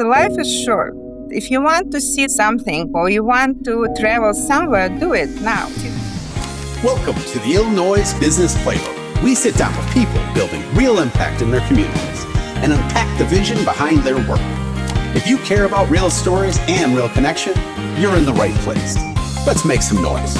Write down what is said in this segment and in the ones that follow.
life is short. If you want to see something or you want to travel somewhere, do it now. Welcome to the Ill Noise Business Playbook. We sit down with people building real impact in their communities and unpack the vision behind their work. If you care about real stories and real connection, you're in the right place. Let's make some noise.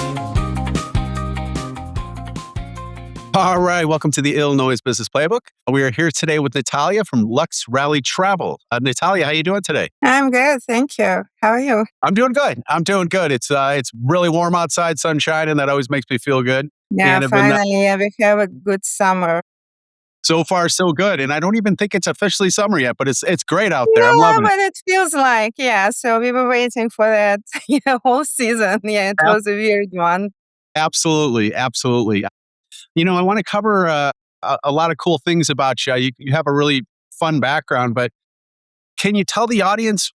All right, welcome to the Ill Noise Business Playbook. We are here today with Natalia from Lux Rally Travel. Natalia, how you doing today? I'm good, thank you. How are you? I'm doing good. It's really warm outside, sunshine, and that always makes me feel good. Yeah, And finally, we have a good summer. so far, so good. And I don't even think it's officially summer yet, but it's great out there. Yeah, I'm loving it. but it feels like, so we were waiting for that whole season. Yeah, it was a weird one. Absolutely. You know, I want to cover a lot of cool things about you. You have a really fun background, but can you tell the audience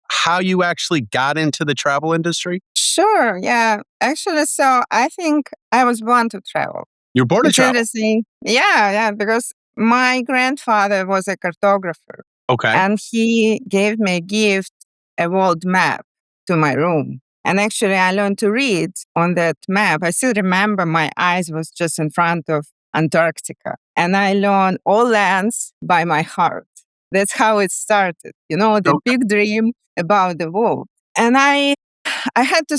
how you actually got into the travel industry? Sure, yeah. Actually, so I think I was born to travel. You're born to It's travel. interesting. Yeah, because my grandfather was a cartographer Okay. and he gave me a gift, a world map to my room. And actually, I learned to read on that map. I still remember my eyes was just in front of Antarctica. And I learned all lands by my heart. That's how it started, the big dream about the world. And I have to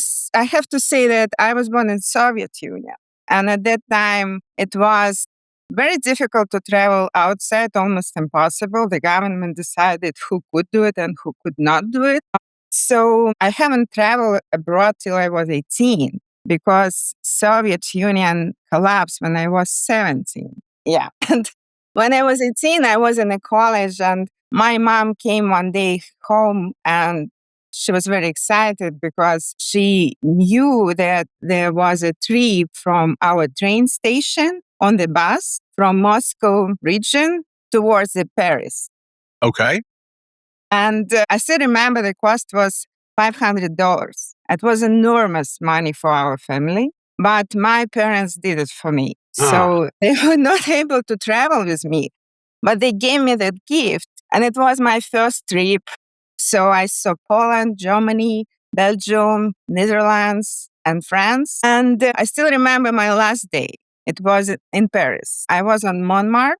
say that I was born in Soviet Union. And at that time, it was very difficult to travel outside, almost impossible. The government decided who could do it and who could not do it. So I haven't traveled abroad till I was 18 because Soviet Union collapsed when I was 17. Yeah. And when I was 18, I was in a college and my mom came one day home and she was very excited because she knew that there was a trip from our train station on the bus from Moscow region towards the Paris. Okay. And I still remember the cost was $500. It was enormous money for our family, but my parents did it for me. So they were not able to travel with me, but they gave me that gift. And it was my first trip. So I saw Poland, Germany, Belgium, Netherlands, and France. And I still remember my last day. It was in Paris. I was on Montmartre.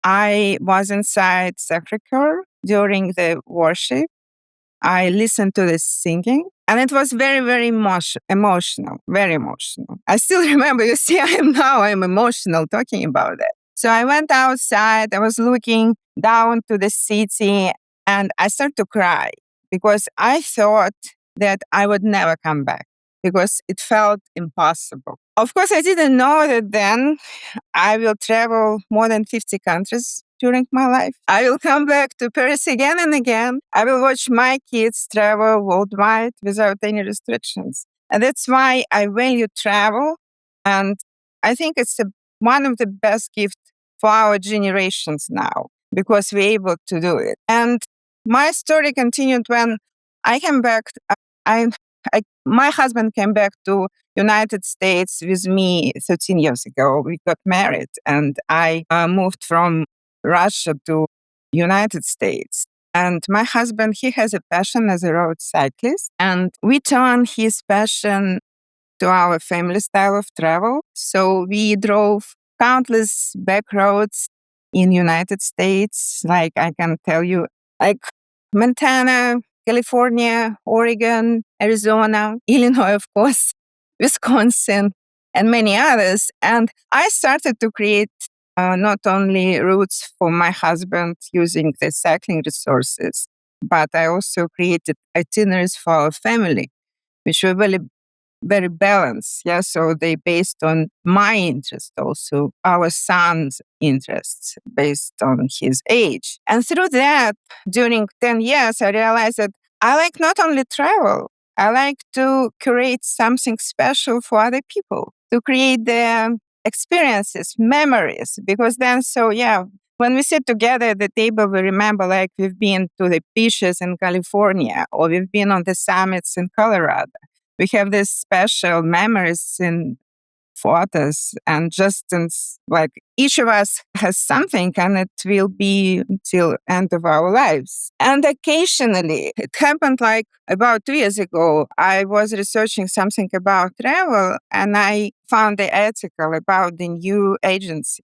I was inside Sacré-Cœur during the worship. I listened to the singing and it was very, very emotional, very emotional. I still remember, I'm emotional talking about it. So I went outside, I was looking down to the city and I started to cry because I thought that I would never come back because it felt impossible. Of course, I didn't know that then I will travel more than 50 countries during my life. I will come back to Paris again and again. I will watch my kids travel worldwide without any restrictions. And that's why I value travel. And I think it's one of the best gifts for our generations now because we're able to do it. And my story continued when I came back. My husband came back to United States with me 13 years ago. We got married and I moved from Russia to United States. And my husband, he has a passion as a road cyclist. And we turned his passion to our family style of travel. So we drove countless back roads in United States. Like I can tell you, like Montana, California, Oregon, Arizona, Illinois, of course, Wisconsin, and many others. And I started to create not only routes for my husband using the cycling resources, but I also created itineraries for our family, which were very, very balanced. Yeah, so they based on my interest, also our son's interests based on his age. And through that, during 10 years, I realized that I like not only travel, I like to create something special for other people, to create the experiences, memories, because then, when we sit together at the table, we remember like we've been to the beaches in California or we've been on the summits in Colorado. We have these special memories photos, and just like each of us has something, and it will be till end of our lives. And occasionally, it happened like about 2 years ago, I was researching something about travel, and I found the article about the new agency.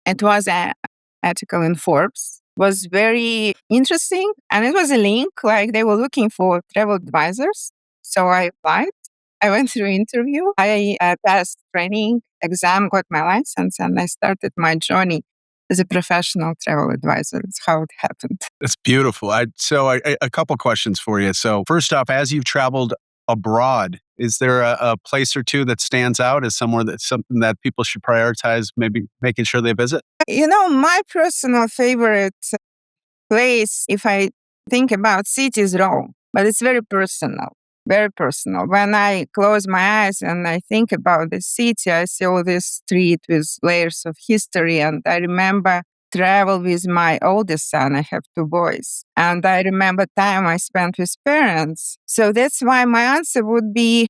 It was an article in Forbes. Was very interesting, and it was a link like they were looking for travel advisors. So I applied. I went through interview. I passed training exam, got my license, and I started my journey as a professional travel advisor. That's how it happened. That's beautiful. A couple questions for you. So first off, as you've traveled abroad, is there a place or two that stands out as somewhere that's something that people should prioritize, maybe making sure they visit? My personal favorite place, if I think about cities, Rome, but it's very personal. Very personal. When I close my eyes and I think about the city, I see all this street with layers of history. And I remember travel with my oldest son. I have two boys. And I remember time I spent with parents. So that's why my answer would be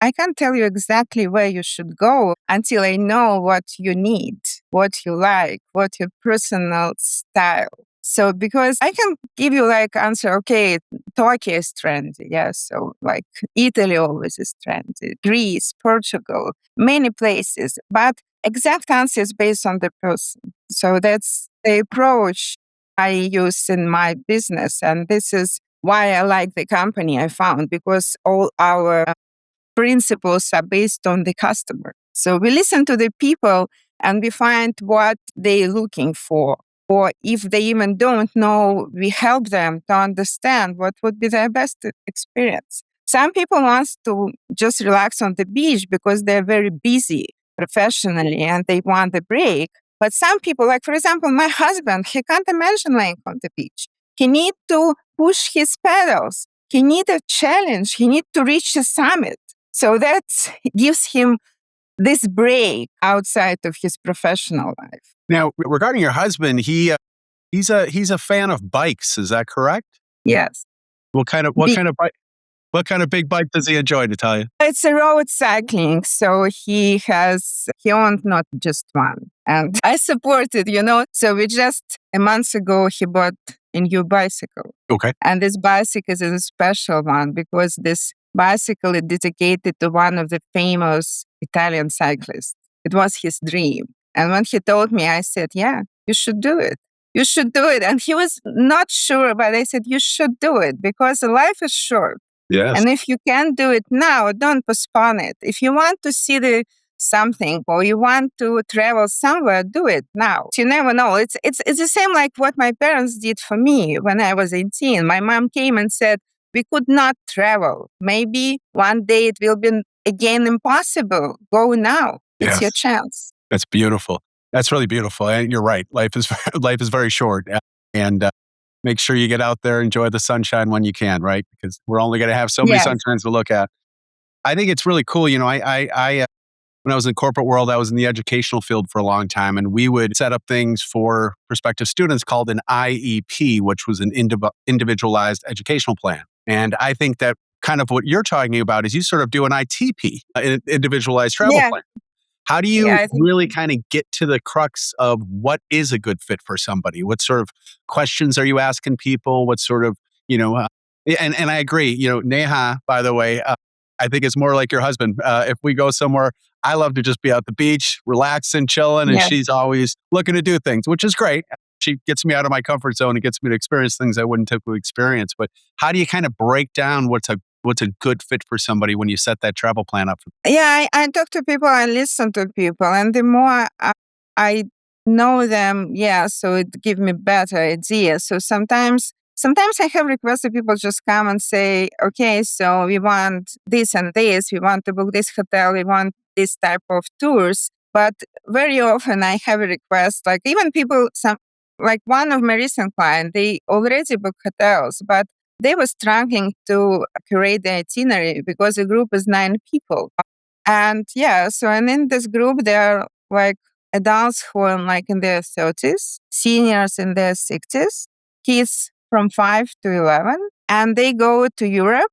I can't tell you exactly where you should go until I know what you need, what you like, what your personal style. So because I can give you like answer, okay, Tokyo is trendy. Yeah. So like Italy always is trendy, Greece, Portugal, many places. But exact answer is based on the person. So that's the approach I use in my business. And this is why I like the company I found because all our principles are based on the customer. So we listen to the people and we find what they're looking for. Or if they even don't know, we help them to understand what would be their best experience. Some people want to just relax on the beach because they're very busy professionally and they want a break. But some people, like for example, my husband, he can't imagine laying on the beach. He needs to push his pedals. He needs a challenge. He needs to reach the summit. So that gives him this break outside of his professional life. Now, regarding your husband, he's a fan of bikes. Is that correct? Yes. What kind of bike? What kind of big bike does he enjoy, Natalia? It's a road cycling. So he owned not just one. And I supported. So a month ago, he bought a new bicycle. Okay. And this bicycle is a special one because this bicycle is dedicated to one of the famous Italian cyclists. It was his dream. And when he told me, I said, yeah, you should do it. You should do it. And he was not sure, but I said, you should do it because life is short. Yes. And if you can't do it now, don't postpone it. If you want to see something or you want to travel somewhere, do it now. You never know. It's the same like what my parents did for me when I was 18. My mom came and said, we could not travel. Maybe one day it will be again impossible. Go now. It's your chance. That's beautiful. That's really beautiful. And you're right. Life is very short. And make sure you get out there, enjoy the sunshine when you can, right? Because we're only going to have so many sunshines to look at. I think it's really cool. I when I was in the corporate world, I was in the educational field for a long time, and we would set up things for prospective students called an IEP, which was an individualized educational plan. And I think that kind of what you're talking about is you sort of do an ITP, an individualized travel plan. How do you really kind of get to the crux of what is a good fit for somebody? What sort of questions are you asking people? What sort of, and I agree, Neha, by the way, I think it's more like your husband. If we go somewhere, I love to just be at the beach, relaxing, chilling, and she's always looking to do things, which is great. She gets me out of my comfort zone and gets me to experience things I wouldn't typically experience. But how do you kind of break down what's a good fit for somebody when you set that travel plan up? Yeah, I talk to people, I listen to people, and the more I know them, so it gives me better ideas. So sometimes I have requests that people just come and say, okay, so we want this and this, we want to book this hotel, we want this type of tours. But very often I have a request, like even people, like one of my recent clients, they already book hotels, but they were struggling to create the itinerary because the group is 9 people. And and in this group, there are like adults who are like in their 30s, seniors in their 60s, kids from 5 to 11, and they go to Europe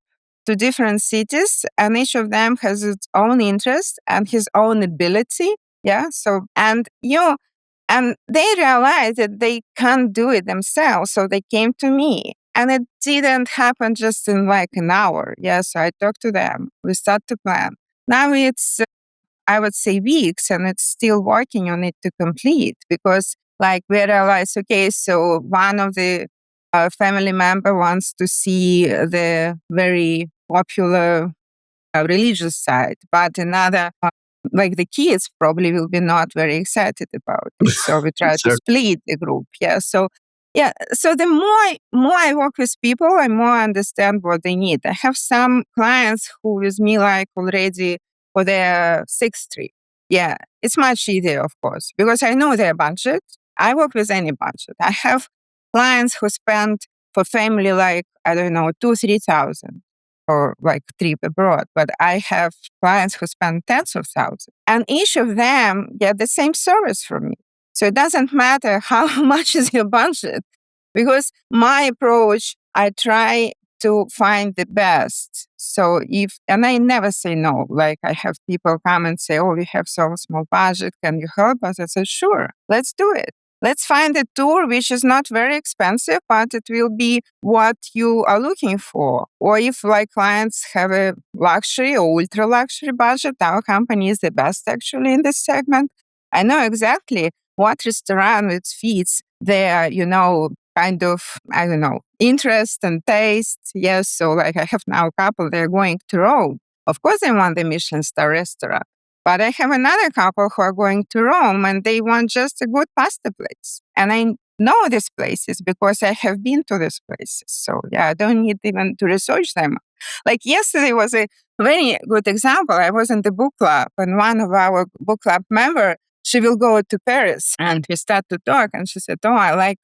to different cities, and each of them has its own interest and his own ability. Yeah. So, and they realized that they can't do it themselves. So they came to me. And it didn't happen just in like an hour. Yeah. So I talked to them. We start to plan. Now it's, I would say, weeks, and it's still working on it to complete because like we realized, okay, so one of the family member wants to see the very popular religious side, but another, like the kids probably will be not very excited about it. So we try to Sure. split the group. Yeah. So yeah. So the more I work with people, I more understand what they need. I have some clients who with me like already for their sixth trip. Yeah. It's much easier, of course, because I know their budget. I work with any budget. I have clients who spend for family like, I don't know, 2,000-3,000 or like trip abroad, but I have clients who spend tens of thousands, and each of them get the same service from me. So it doesn't matter how much is your budget, because my approach, I try to find the best. So and I never say no. Like I have people come and say, "Oh, we have so small budget. Can you help us?" I say, "Sure, let's do it. Let's find a tour which is not very expensive, but it will be what you are looking for." Or if like clients have a luxury or ultra luxury budget, our company is the best actually in this segment. I know exactly what restaurant it fits their, kind of, I don't know, interest and taste. Yes. So like I have now a couple, they're going to Rome. Of course, they want the Michelin star restaurant. But I have another couple who are going to Rome and they want just a good pasta place. And I know these places because I have been to these places. So yeah, I don't need even to research them. Like yesterday was a very good example. I was in the book club and one of our book club member, she will go to Paris and we start to talk and she said, "Oh, I like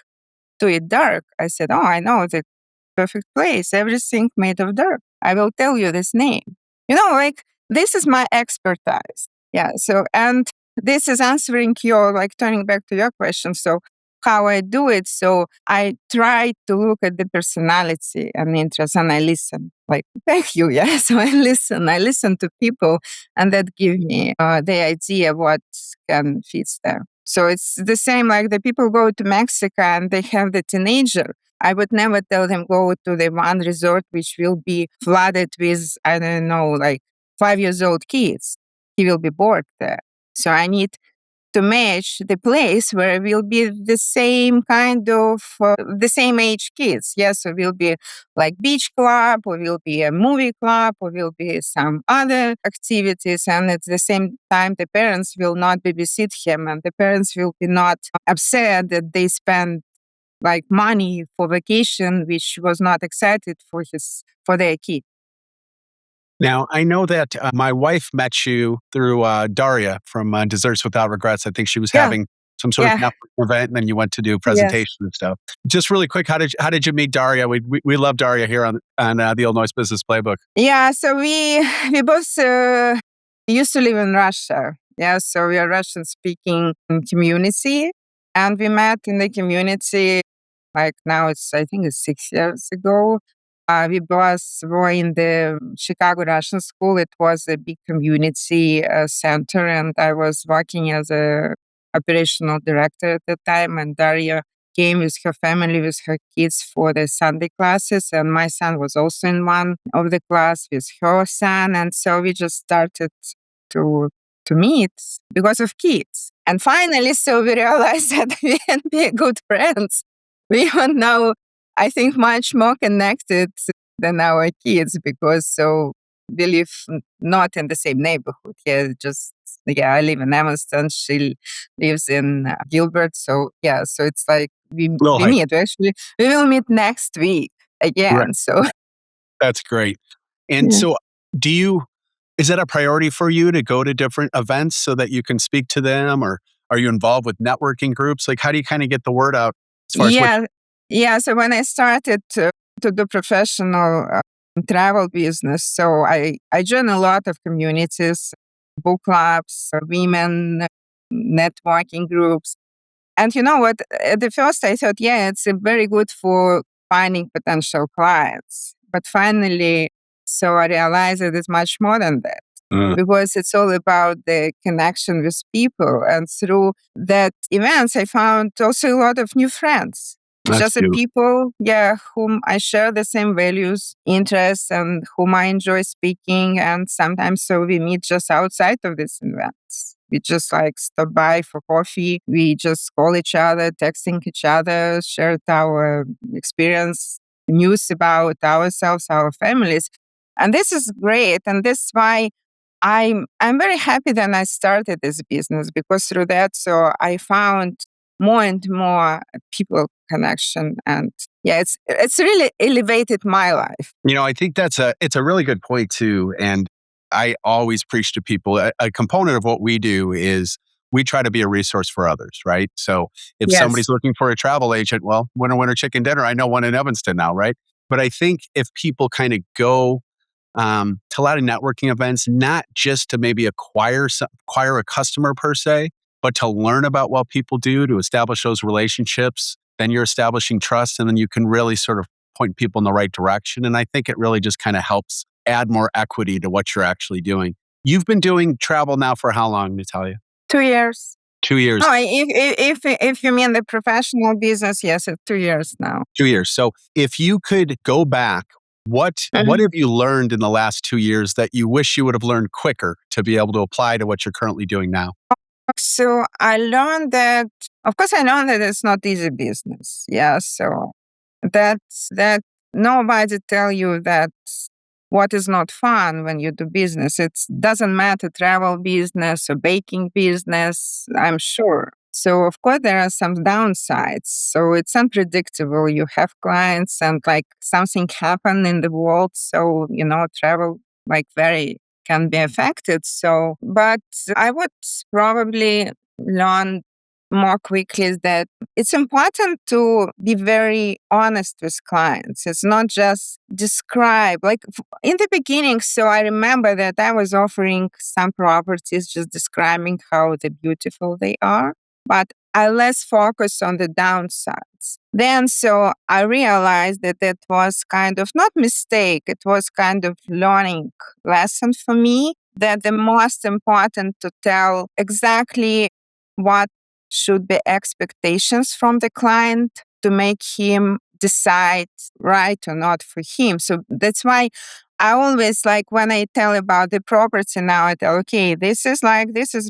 to eat dark." I said, "Oh, I know the perfect place. Everything made of dirt. I will tell you this name." Like this is my expertise. Yeah. So, and this is answering your, like turning back to your question. So, how I do it. So, I try to look at the personality and interest and I listen. Like, thank you. Yeah. So, I listen to people and that give me the idea what can fit them. So, it's the same like the people go to Mexico and they have the teenager. I would never tell them go to the one resort which will be flooded with, I don't know, like 5 years old kids. He will be bored there. So I need to match the place where will be the same kind of, the same age kids. Yes, so will be like beach club, or will be a movie club, or will be some other activities. And at the same time, the parents will not babysit him and the parents will be not upset that they spend like money for vacation, which was not excited for their kid. Now, I know that my wife met you through Daria from Desserts Without Regrets. I think she was Yeah, having some sort of yeah, networking event, and then you went to do a yes. presentation and stuff. Just really quick, how did you meet Daria? We love Daria here on the Ill Noise Business Playbook. Yeah, so we both used to live in Russia. Yeah, so we are Russian speaking community, and we met in the community like now I think it's 6 years ago. We both were in the Chicago Russian School. It was a big community center, and I was working as a operational director at the time. And Daria came with her family, with her kids for the Sunday classes, and my son was also in one of the class with her son, and so we just started to meet because of kids. And finally, so we realized that we can be good friends. We are now, I think, much more connected than our kids because so we live not in the same neighborhood. Yeah, I live in Evanston. She lives in Gilbert. So yeah, so it's like Little we hike. meet. Actually, we will meet next week Right. again. So That's great. And yeah. so, do you? Is that a priority for you to go to different events so that you can speak to them, or are you involved with networking groups? Like, how do you kind of get the word out as far as what? Yeah, yeah. So when I started to do professional travel business, so I joined a lot of communities, book clubs, women networking groups, and you know what? At the first, I thought, yeah, it's very good for finding potential clients. But finally, So I realized that it's much more than that. Because it's all about the connection with people. And through that events, I found also a lot of new friends. That's Just the beautiful. people, yeah, whom I share the same values, interests, and whom I enjoy speaking. And sometimes so we meet just outside of these events. We just like stop by for coffee. We just call each other, texting each other, shared our experience, news about ourselves, our families. And this is great. And this is why I'm very happy that I started this business, because through that, so I found more and more people connection, and yeah, it's really elevated my life. I think it's a really good point too. And I always preach to people a component of what we do is we try to be a resource for others, right? So if Yes, somebody's looking for a travel agent, well, winner chicken dinner. I know one in Evanston now, right? But I think if people kind of go to a lot of networking events, not just to maybe acquire a customer per se, but to learn about what people do, to establish those relationships, then you're establishing trust, and then you can really sort of point people in the right direction. And I think it really just kind of helps add more equity to what you're actually doing. You've been doing travel now for how long, Natalia? 2 years. 2 years. No, if you mean the professional business, yes, it's 2 years now. 2 years. So if you could go back, what have you learned in the last 2 years that you wish you would have learned quicker to be able to apply to what you're currently doing now? So I learned that, of course, I learned that it's not easy business. Yeah. So that nobody tell you that what is not fun when you do business. It doesn't matter travel business or baking business, I'm sure. So of course there are some downsides. So it's unpredictable. You have clients and like something happen in the world. So, travel like very can be affected. So, but I would probably learn more quickly is that it's important to be very honest with clients. It's not just describe, like in the beginning. So I remember that I was offering some properties, just describing how beautiful they are, but I less focused on the downsides. Then, so I realized that that was kind of not mistake. It was kind of learning lesson for me, that the most important to tell exactly what should be expectations from the client to make him decide right or not for him. So that's why I always like when I tell about the property now, I tell, okay, this is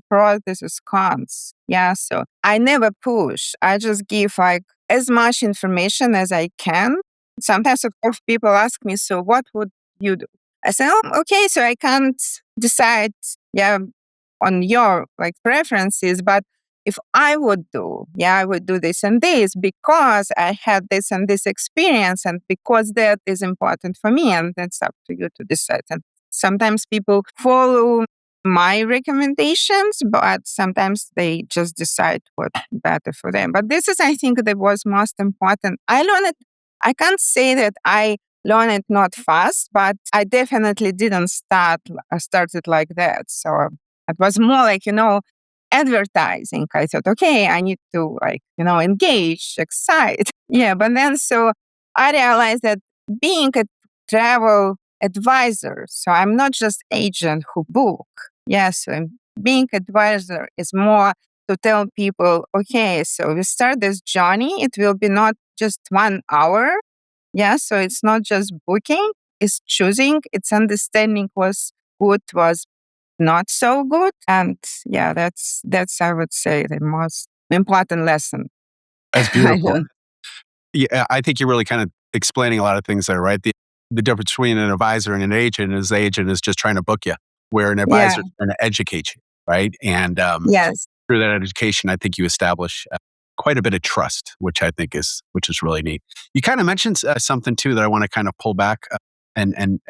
pros, this is cons. Yeah. So I never push. I just give like as much information as I can. Sometimes of course people ask me, so what would you do? I say, oh, okay, so I can't decide, yeah, on your like preferences, but if I would do, yeah, I would do this and this because I had this and this experience and because that is important for me. And that's up to you to decide. And sometimes people follow my recommendations, but sometimes they just decide what's better for them. But this is, I think, that was most important. I learned it. I can't say that I learned it not fast, but I definitely didn't start it like that. So it was more like, advertising. I thought, okay, I need to engage, excite. Yeah. But then so I realized that being a travel advisor, so I'm not just agent who book. Yes. So being advisor is more to tell people, okay, so we start this journey. It will be not just 1 hour. Yeah. So it's not just booking, it's choosing, it's understanding what's good, was not so good. And yeah, that's I would say the most important lesson That's I beautiful. learned. Yeah, I think you're really kind of explaining a lot of things there, right? The difference between an advisor and an agent is the agent is just trying to book you, where an Yeah. advisor is trying to educate you, right? And Yes. through that education, I think you establish quite a bit of trust, which is really neat. You kind of mentioned something too that I want to kind of pull back and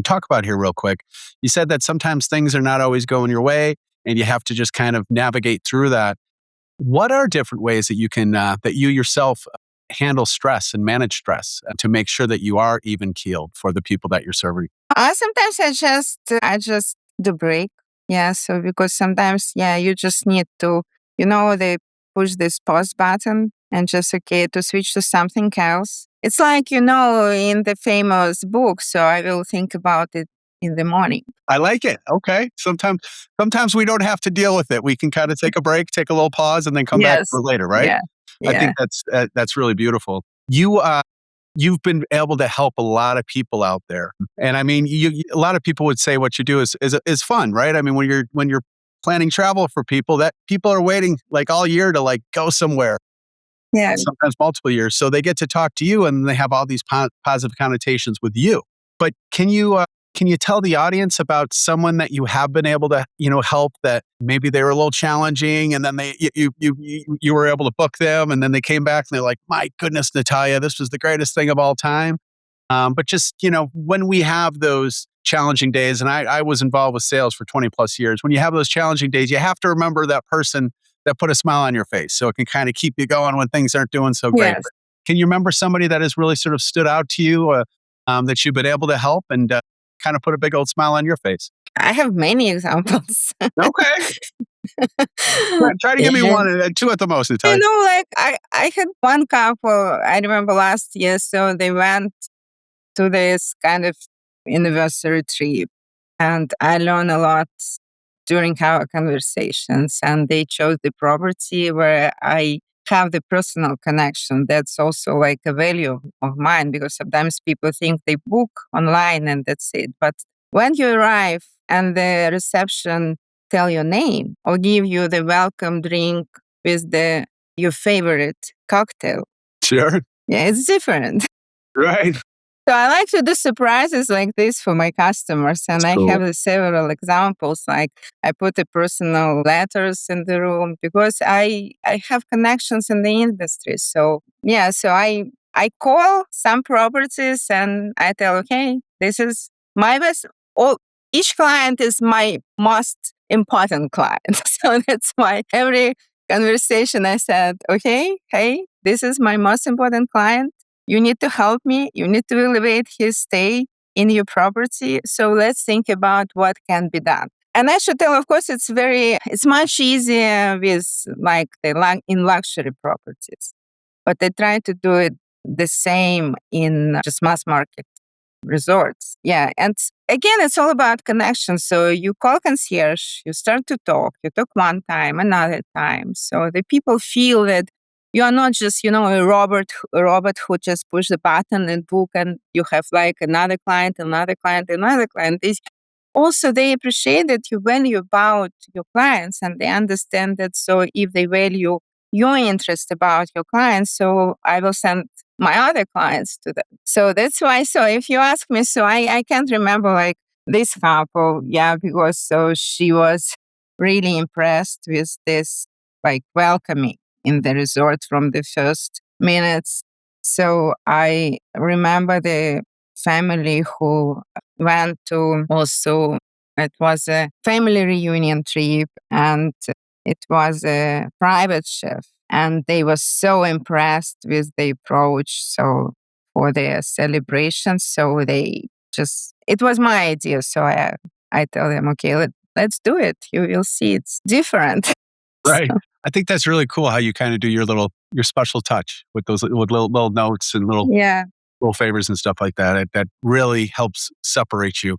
talk about here real quick. You said that sometimes things are not always going your way, and you have to just kind of navigate through that. What are different ways that you can that you yourself handle stress and manage stress to make sure that you are even keeled for the people that you're serving? Sometimes I just do break. Yeah. So because sometimes you just need to they push this pause button and just okay to switch to something else. It's like, in the famous book, so I will think about it in the morning. I like it. Okay. Sometimes we don't have to deal with it. We can kind of take a break, take a little pause, and then come back to Yes. it later, right? Yeah. I Yeah. think that's really beautiful. You've been able to help a lot of people out there, and I mean, a lot of people would say what you do is fun, right? I mean, when you're planning travel for people, that people are waiting like all year to like go somewhere, Yeah. sometimes multiple years, so they get to talk to you, and they have all these positive connotations with you. But can you tell the audience about someone that you have been able to help, that maybe they were a little challenging, and then you were able to book them, and then they came back and they're like, my goodness, Natalia, this was the greatest thing of all time. But just when we have those challenging days, and I was involved with sales for 20 plus years. When you have those challenging days, you have to remember that person that put a smile on your face, so it can kind of keep you going when things aren't doing so great. Yes. But can you remember somebody that has really sort of stood out to you, that you've been able to help and kind of put a big old smile on your face? I have many examples. Okay, try to give me Yeah. one, two at the most, Natalia. Like I had one couple, I remember last year, so they went to this kind of anniversary trip, and I learned a lot during our conversations, and they chose the property where I have the personal connection. That's also like a value of mine, because sometimes people think they book online and that's it. But when you arrive and the reception tell your name or give you the welcome drink with the your favorite cocktail, Sure. yeah, it's different. Right. So I like to do surprises like this for my customers, That's and I cool. have several examples. Like I put the personal letters in the room because I have connections in the industry. So yeah, so I call some properties and I tell, okay, this is my best. All each client is my most important client. So that's why every conversation I said, okay, hey, this is my most important client. You need to help me. You need to elevate his stay in your property. So let's think about what can be done. And I should tell, of course, it's much easier with like in luxury properties, but they try to do it the same in just mass market resorts. Yeah. And again, it's all about connection. So you call concierge, you start to talk, you talk one time, another time. So the people feel that you are not just, a robot who just push the button and book, and you have like another client, another client, another client. Also, they appreciate that you value about your clients, and they understand that. So if they value your interest about your clients, so I will send my other clients to them. So that's why. So if you ask me, so I can't remember like this couple, yeah, because so she was really impressed with this like welcoming in the resort from the first minutes. So I remember the family who went to also, it was a family reunion trip, and it was a private chef, and they were so impressed with the approach. So for their celebration, so they just, it was my idea. So I tell them, okay, let's do it. You will see it's different. Right. I think that's really cool how you kind of do your special touch with those with little notes and Yeah. little favors and stuff like that. That really helps separate you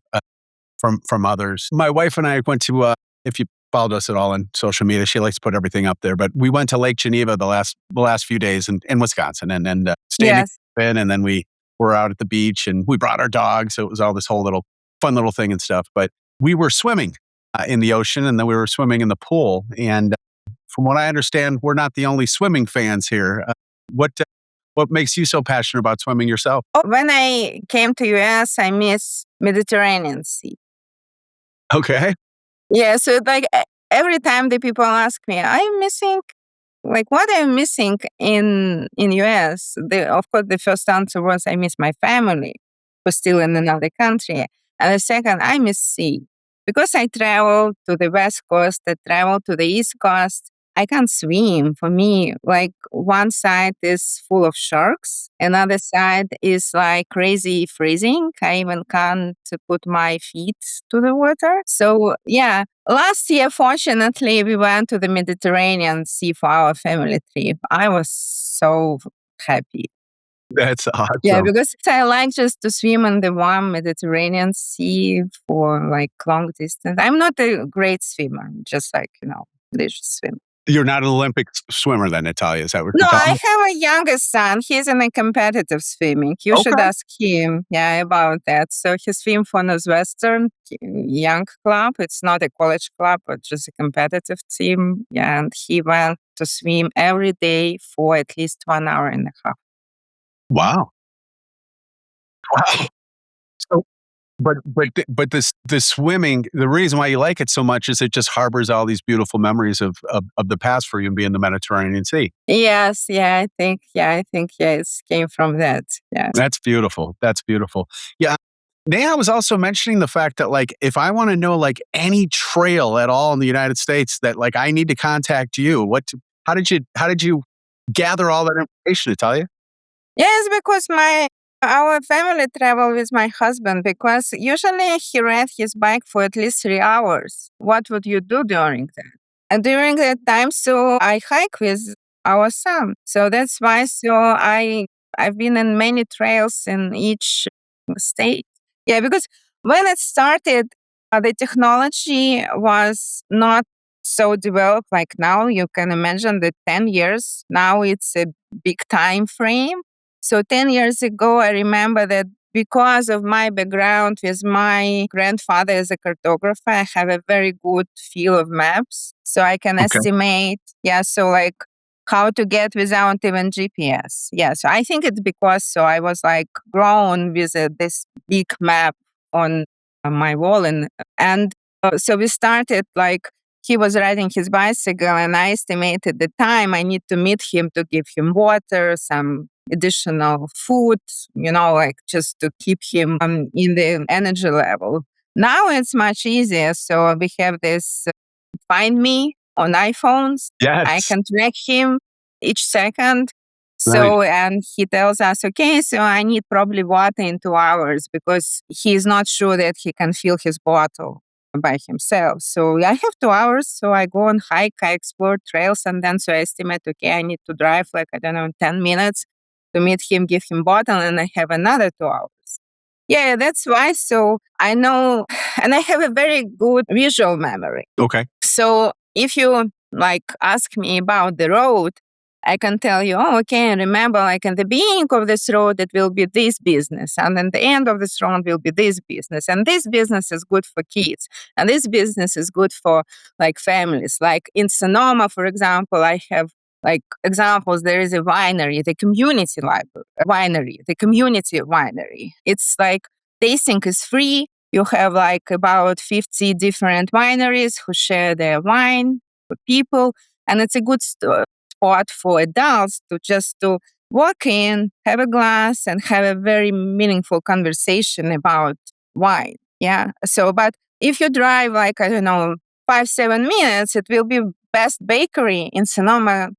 from others. My wife and I went to, if you followed us at all on social media, she likes to put everything up there, but we went to Lake Geneva the last few days in Wisconsin, and stayed in a Yes. cabin, and then we were out at the beach, and we brought our dog. So it was all this whole little fun little thing and stuff. But we were swimming in the ocean, and then we were swimming in the pool. And from what I understand, we're not the only swimming fans here. What makes you so passionate about swimming yourself? Oh, when I came to US, I miss Mediterranean Sea. Okay. Yeah, so like every time the people ask me, I'm missing, like what I'm missing in US. Of course, the first answer was I miss my family who's still in another country, and the second I miss sea because I travel to the West Coast, I travel to the East Coast. I can't swim. For me, like one side is full of sharks, another side is like crazy freezing. I even can't put my feet to the water. So yeah, last year, fortunately, we went to the Mediterranean Sea for our family trip. I was so happy. That's Yeah, awesome. because I like just to swim in the warm Mediterranean Sea for like long distance. I'm not a great swimmer, just like, leisure swim. You're not an Olympic swimmer then, Natalia, is that what No, you're I telling me? have a younger son. He's in a competitive swimming. You should Okay. ask him, yeah, about that. So he swim for Northwestern Young Club. It's not a college club, but just a competitive team. Yeah, and he went to swim every day for at least 1 hour and a half. Wow. Wow. So but this swimming, the reason why you like it so much is it just harbors all these beautiful memories of the past for you and being in the Mediterranean Sea. Yes, yeah, it came from that. Yeah. That's beautiful. That's beautiful. Yeah. Neha was also mentioning the fact that, like, if I want to know, like, any trail at all in the United States that, like, I need to contact you. How did you gather all that information, Natalia? Yes, because my our family travel with my husband because usually he ride his bike for at least 3 hours. What would you do during that? And during that time, so I hike with our son. So that's why. So I've been in many trails in each state. Yeah, because when it started, the technology was not so developed like now. You can imagine that 10 years now it's a big time frame. So 10 years ago, I remember that because of my background with my grandfather as a cartographer, I have a very good feel of maps. So I can Okay. estimate, yeah, so like how to get without even GPS. Yeah, so I think it's because so I was like grown with this big map on my wall. And so we started like he was riding his bicycle, and I estimated the time I need to meet him to give him water, some additional food, like just to keep him in the energy level. Now it's much easier. So we have this Find Me on iPhones. I Yes. can track him each second. Right. So, and he tells us, okay, so I need probably water in 2 hours because he's not sure that he can fill his bottle by himself. So I have 2 hours. So I go on hike, I explore trails, and then so I estimate, okay, I need to drive like, I don't know, 10 minutes to meet him, give him bottle, and I have another 2 hours. Yeah, that's why. So I know, and I have a very good visual memory. Okay. So if you like ask me about the road, I can tell you, oh, okay, remember, like in the beginning of this road, it will be this business. And in the end of this road will be this business. And this business is good for kids. And this business is good for like families. Like in Sonoma, for example, I have like examples. There is a winery, the community library, winery, the community winery. It's like tasting is free. You have like about 50 different wineries who share their wine with people. And it's a good spot for adults to just to walk in, have a glass, and have a very meaningful conversation about wine. Yeah. So, but if you drive like, I don't know, 5, 7 minutes, it will be best bakery in Sonoma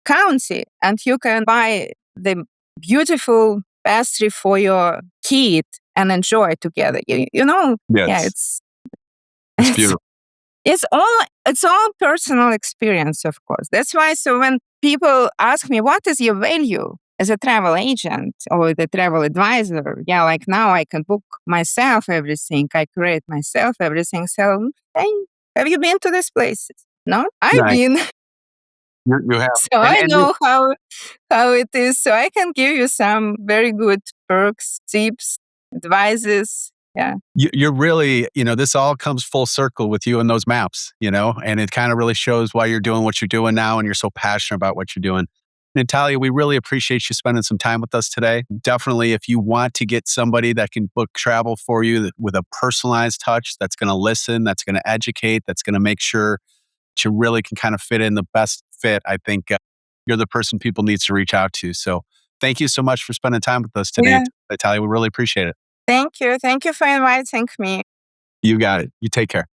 County, and you can buy the beautiful pastry for your kid and enjoy together. Yeah, Yes. It's it's beautiful. it's all personal experience, of course. That's why. So when people ask me, "What is your value as a travel agent or the travel advisor?" Yeah, like now I can book myself everything. I create myself everything. So, hey, have you been to these places? No, I've Right. been. You have. So And I and you know how it is. So I can give you some very good perks, tips, advices. Yeah. you're really, this all comes full circle with you and those maps, and it kind of really shows why you're doing what you're doing now and you're so passionate about what you're doing. Natalia, we really appreciate you spending some time with us today. Definitely, if you want to get somebody that can book travel for you with a personalized touch, that's going to listen, that's going to educate, that's going to make sure that you really can kind of fit in the best fit, I think you're the person people need to reach out to. So thank you so much for spending time with us today, Yeah. Natalia. We really appreciate it. Thank you. Thank you for inviting me. You got it. You take care.